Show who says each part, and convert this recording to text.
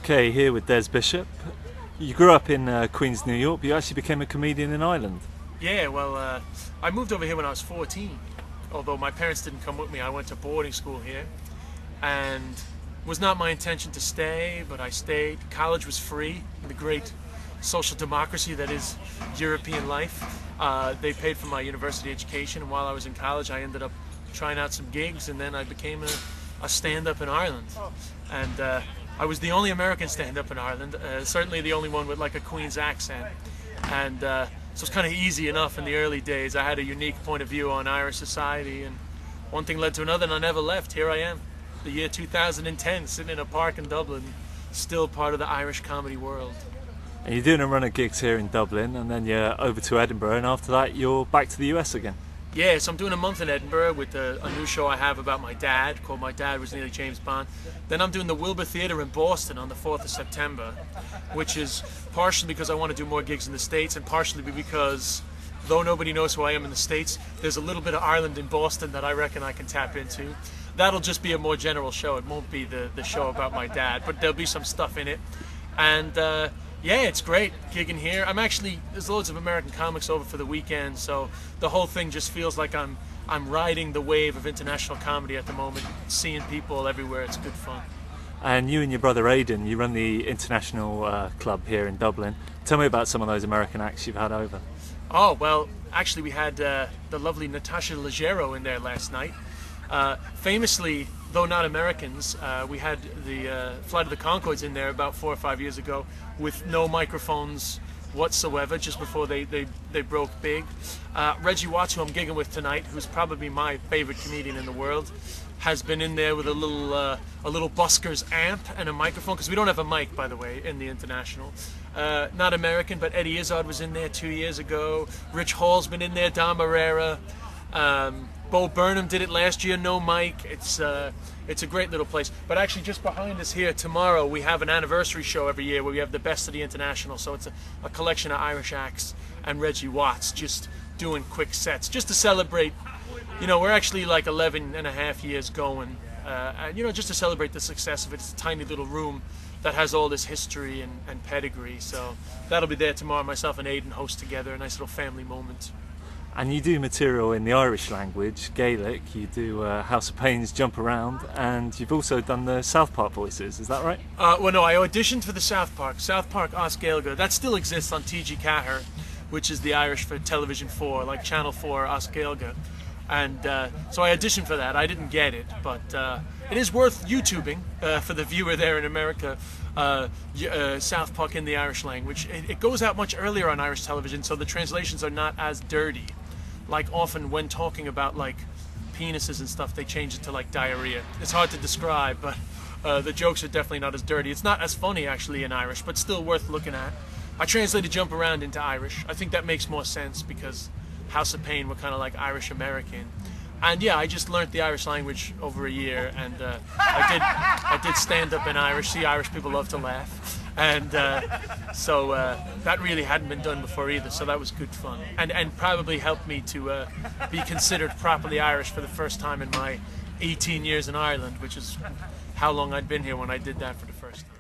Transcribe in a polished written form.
Speaker 1: Okay, here with Des Bishop. You grew up in Queens, New York, but you actually became a comedian in Ireland.
Speaker 2: Yeah, well, I moved over here when I was 14. Although my parents didn't come with me, I went to boarding school here. And it was not my intention to stay, but I stayed. College was free, in the great social democracy that is European life. They paid for my university education, and while I was in college, I ended up trying out some gigs, and then I became a stand-up in Ireland. And I was the only American stand-up in Ireland, certainly the only one with like a Queen's accent. And so it's kind of easy enough in the early days. I had a unique point of view on Irish society, and one thing led to another, and I never left. Here I am, the year 2010, sitting in a park in Dublin, still part of the Irish comedy world.
Speaker 1: And you're doing a run of gigs here in Dublin, and then you're over to Edinburgh, and after that you're back to the US again.
Speaker 2: Yeah, so I'm doing a month in Edinburgh with a new show I have about my dad, called My Dad Was Nearly James Bond. Then I'm doing the Wilbur Theatre in Boston on the 4th of September, which is partially because I want to do more gigs in the States, and partially because, though nobody knows who I am in the States, there's a little bit of Ireland in Boston that I reckon I can tap into. That'll just be a more general show. It won't be the show about my dad, but there'll be some stuff in it. And yeah, it's great gigging here. There's loads of American comics over for the weekend, so the whole thing just feels like I'm riding the wave of international comedy at the moment, seeing people everywhere. It's good fun.
Speaker 1: And you and your brother Aidan, you run the international club here in Dublin. Tell me about some of those American acts you've had over.
Speaker 2: Oh, well, actually we had the lovely Natasha Leggero in there last night. Famously, though not Americans, we had the Flight of the Conchords in there about 4 or 5 years ago with no microphones whatsoever, just before they broke big. Reggie Watts, who I'm gigging with tonight, who's probably my favorite comedian in the world, has been in there with a little Busker's amp and a microphone, because we don't have a mic, by the way, in the international. Not American, but Eddie Izzard was in there 2 years ago. Rich Hall's been in there, Don Marrera. Bo Burnham did it last year, no mic. It's a great little place. But actually, just behind us here tomorrow, we have an anniversary show every year where we have the best of the international. So it's a collection of Irish acts and Reggie Watts just doing quick sets, just to celebrate. You know, we're actually like 11 and a half years going, and you know, just to celebrate the success of it. It's a tiny little room that has all this history and pedigree. So that'll be there tomorrow. Myself and Aidan host together, a nice little family moment.
Speaker 1: And you do material in the Irish language, Gaelic, you do House of Pain's Jump Around, and you've also done the South Park voices, is that right?
Speaker 2: Well, no, I auditioned for the South Park Os Gaeilge. That still exists on TG Cahir, which is the Irish for Television 4, like Channel 4 Os Gaeilge. And so I auditioned for that. I didn't get it, but it is worth YouTubing for the viewer there in America. South Park in the Irish language. It goes out much earlier on Irish television, so the translations are not as dirty. Like often when talking about like penises and stuff, they change it to like diarrhea. It's hard to describe, but the jokes are definitely not as dirty. It's not as funny actually in Irish, but still worth looking at. I translated Jump Around into Irish. I think that makes more sense because House of Pain were kind of like Irish American. And yeah, I just learned the Irish language over a year, and I did stand up in Irish. See, Irish people love to laugh, and so that really hadn't been done before either. So that was good fun, and probably helped me to be considered properly Irish for the first time in my 18 years in Ireland, which is how long I'd been here when I did that for the first time.